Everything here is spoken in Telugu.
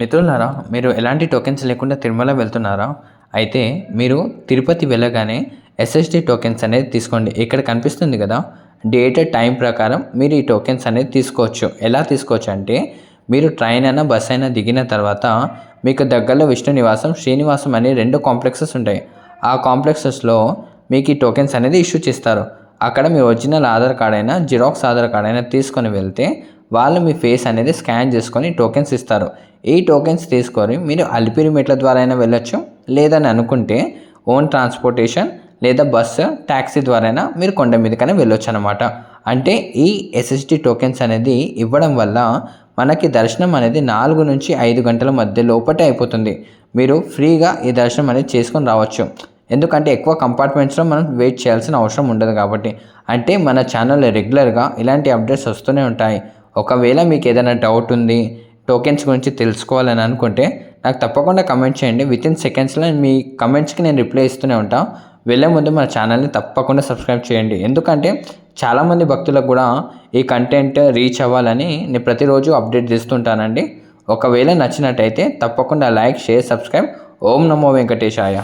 మిత్రులారా, మీరు ఎలాంటి టోకెన్స్ లేకుండా తిరుమల వెళ్తున్నారా? అయితే మీరు తిరుపతి వెళ్ళగానే ఎస్ఎస్‌డి టోకెన్స్ అనేది తీసుకోండి. ఇక్కడ కనిపిస్తుంది కదా! డేటెడ్ టైం ప్రకారం మీరు ఈ టోకెన్స్ అనేది తీసుకోవచ్చు. ఎలా తీసుకోవచ్చు అంటే, మీరు ట్రైన్ అయినా, బస్ అయినా దిగిన తర్వాత మీకు దగ్గరలో విష్ణు నివాసం, శ్రీనివాసం అనే 2 కాంప్లెక్సెస్ ఉంటాయి. ఆ కాంప్లెక్సెస్‌లో మీకు ఈ టోకెన్స్ అనేది ఇష్యూ చేస్తారు. అక్కడ మీ ఒరిజినల్ ఆధార్ కార్డ్ అయినా, జిరాక్స్ ఆధార్ కార్డ్ అయినా తీసుకొని వెళ్తే వాళ్ళు మీ ఫేస్ అనేది స్కాన్ చేసుకొని టోకెన్స్ ఇస్తారు. ఈ టోకెన్స్ తీసుకొని మీరు అలిపిరి మెట్ల ద్వారా అయినా వెళ్ళొచ్చు. లేదని అనుకుంటే ఓన్ ట్రాన్స్‌పోర్టేషన్ లేదా బస్సు, టాక్సీ ద్వారా అయినా మీరు కొండ మీదకైనా వెళ్ళొచ్చు అనమాట. అంటే ఈ ఎస్ఎస్‌డి టోకెన్స్ అనేది ఇవ్వడం వల్ల మనకి దర్శనం అనేది 4-5 గంటల మధ్య లోపటే అయిపోతుంది. మీరు ఫ్రీగా ఈ దర్శనం అనేది చేసుకొని రావచ్చు. ఎందుకంటే ఎక్కువ కంపార్ట్మెంట్స్‌లో మనం వెయిట్ చేయాల్సిన అవసరం ఉండదు కాబట్టి. అంటే మన ఛానల్‌లో రెగ్యులర్‌గా ఇలాంటి అప్డేట్స్ వస్తూనే ఉంటాయి. ఒకవేళ మీకు ఏదైనా డౌట్ ఉంది, టోకెన్స్ గురించి తెలుసుకోవాలని అనుకుంటే నాకు తప్పకుండా కమెంట్ చేయండి. వితిన్ సెకండ్స్‌లో మీ కమెంట్స్‌కి నేను రిప్లై ఇస్తూనే ఉంటా. వెళ్ళే ముందు మన ఛానల్‌ని తప్పకుండా సబ్స్క్రైబ్ చేయండి. ఎందుకంటే చాలామంది భక్తులకు కూడా ఈ కంటెంట్ రీచ్ అవ్వాలని నేను ప్రతిరోజు అప్డేట్ చేస్తుంటానండి. ఒకవేళ నచ్చినట్టయితే తప్పకుండా లైక్, షేర్, సబ్స్క్రైబ్. ఓం నమో వెంకటేశాయ.